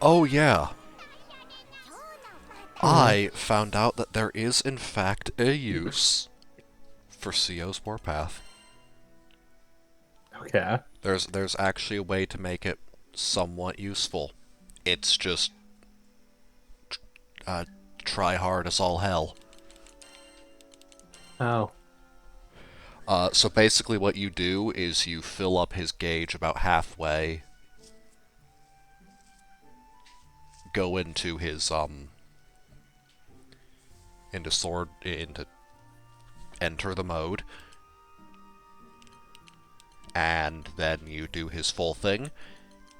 Oh yeah, Hmm. I found out that there is in fact a use for Seo's Warpath. Okay. There's actually a way to make it somewhat useful. It's just uh, try hard as all hell. Oh. So basically, what you do is you fill up his gauge about halfway, go into his into enter the mode, and then you do his full thing,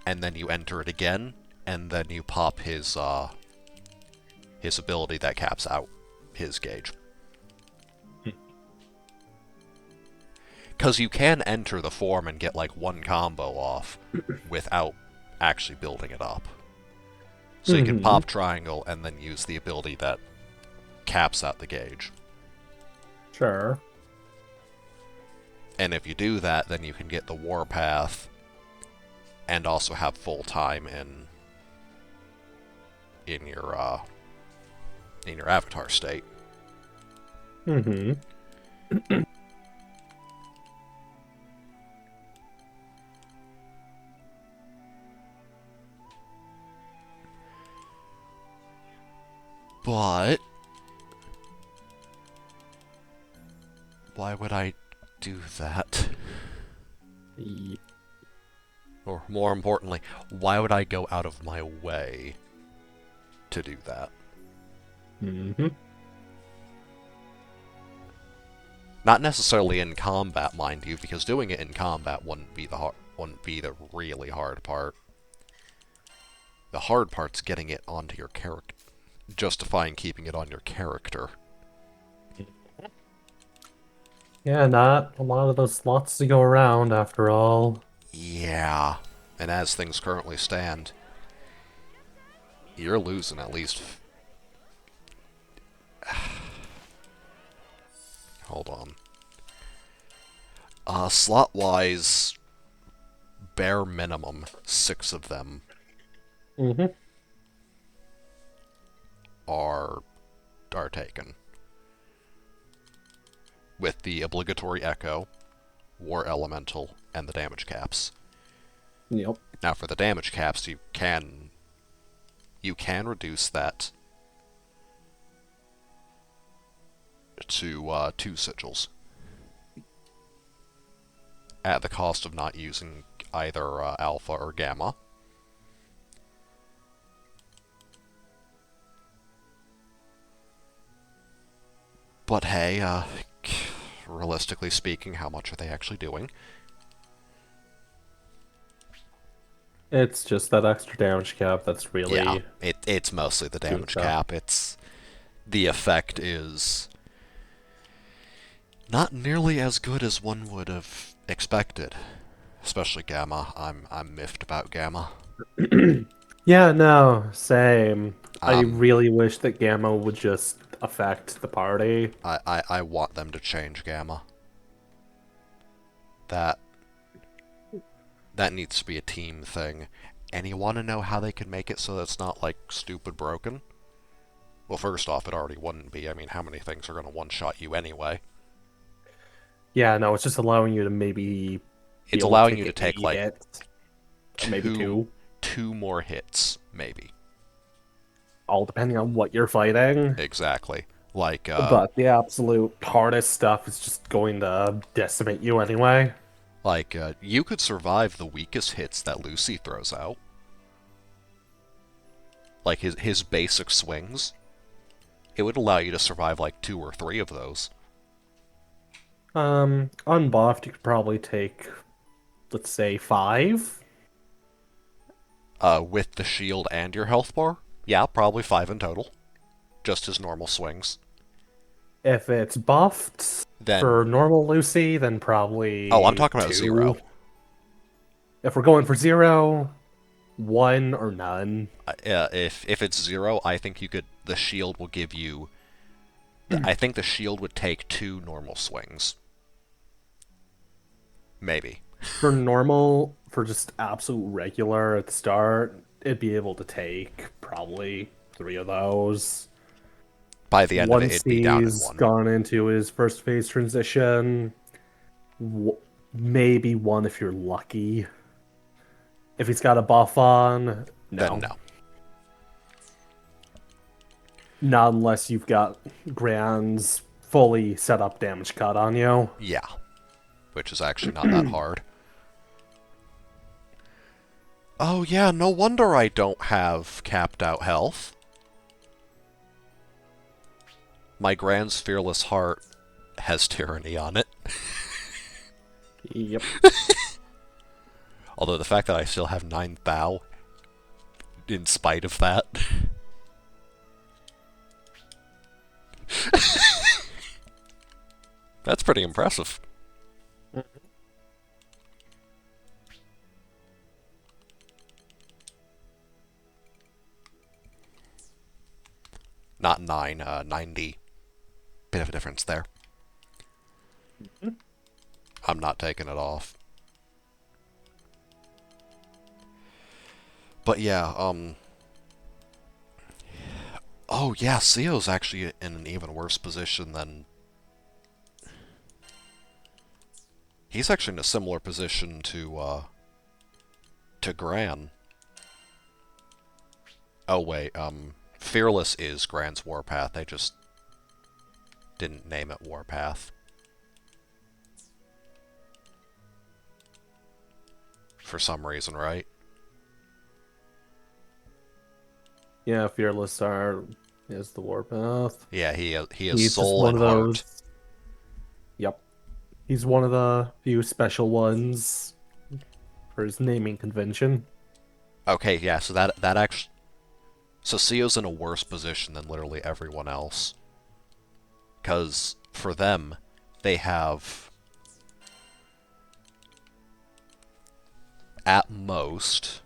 and then you enter it again, and then you pop his ability that caps out his gauge. Because you can enter the form and get like one combo off without actually building it up. So you can Hmm. pop triangle and then use the ability that caps out the gauge. Sure. And if you do that, then you can get the warpath and also have full time in your avatar state. Hmm. But why would I do that? Or more importantly, why would I go out of my way to do that? Hmm. Not necessarily in combat, mind you, because doing it in combat wouldn't be the really hard part. The hard part's getting it onto your character, justifying keeping it on your character. Yeah, not a lot of those slots to go around after all. Yeah, and as things currently stand, you're losing at least. Hold on. Slot wise, bare minimum, 6 of them Hmm. are are taken with the obligatory echo, war elemental, and the damage caps. Yep. Now for the damage caps, you can reduce that to 2 sigils at the cost of not using either alpha or gamma. But hey, realistically speaking, how much are they actually doing? It's just that extra damage cap that's Yeah, really it's mostly the doing damage stuff. cap. It's the effect is not nearly as good as one would have expected, especially gamma. I'm miffed about gamma. Yeah, no, same. I Um, really wish that Gamma would just affect the party. I want them to change gamma. That that needs to be a team thing. And you want to know how they can make it so that it's not like stupid broken? Well, first off, it already wouldn't be. I mean, how many things are going to one-shot you anyway? Yeah, no, it's just allowing you to maybe be It's able to allowing take you to a take like hit, or maybe two two, two more hits, maybe. all depending on what you're fighting. Exactly. Like But the absolute hardest stuff is just going to decimate you anyway. you could survive the weakest hits that Lucy throws out. Like his basic swings. It would allow you to survive like 2 or 3 of those. Unbuffed, you could probably take, let's say, five. With the shield and your health bar, yeah, probably 5 in total. Just his normal swings. If it's buffed for Then, normal Lucy, then oh, I'm probably talking about two. zero. If we're going for zero, one or none. If it's zero, I think you could. The shield will give you. I think the shield would take 2 normal swings, maybe. For normal, for just absolute regular at the start, it'd be able to take probably 3 of those. By the end of it, Once it'd be down in he's one. gone into his first phase transition, w maybe one if you're lucky. If he's got a buff on, Then no. no. Not unless you've got Grand's fully set up damage cut on you. Yeah. Which is actually not that hard. Oh yeah, no wonder I don't have capped out health. My Grand's Fearless Heart has Tyranny on it. Yep. Although the fact that I still have 9 Thou, in spite of that. That's pretty impressive. Not 9, 90. Bit of a difference there. I'm not taking it off. But yeah, oh yeah, Seo's actually in an even worse position than... He's actually in a similar position to Gran. Oh wait, Fearless is Gran's Warpath, they just didn't name it Warpath. For some reason, right? Yeah, Fearless are is the Warpath. Yeah, he is He's just Soul one and of Heart. those. Yep. He's one of the few special ones for his naming convention. Okay, yeah, so that actually... So Seo's in a worse position than literally everyone else. Because, for them, they have... At most...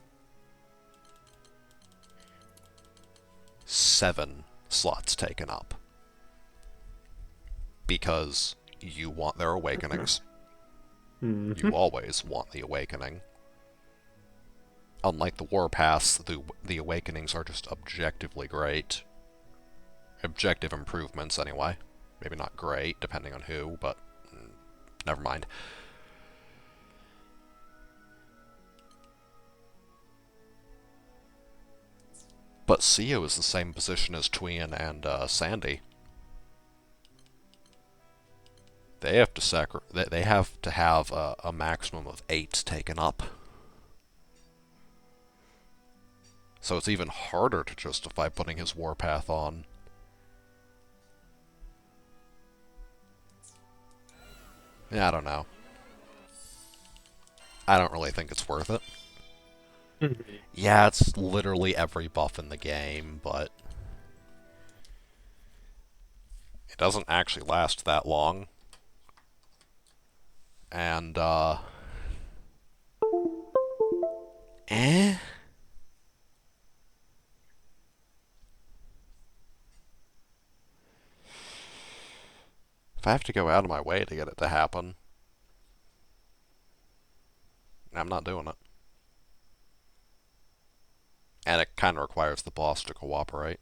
7 slots taken up. Because you want their awakenings. You always want the awakening. Unlike the Warpaths, the awakenings are just objectively great. Objective improvements, anyway. Maybe not great, depending on who, but never mind. But Seo is the same position as Tween and Sandy. They have to they have to have a maximum of 8 taken up. So it's even harder to justify putting his Warpath on. Yeah, I don't know. I don't really think it's worth it. Yeah, it's literally every buff in the game, but it doesn't actually last that long. And, eh? If I have to go out of my way to get it to happen, I'm not doing it. And it kind of requires the boss to cooperate.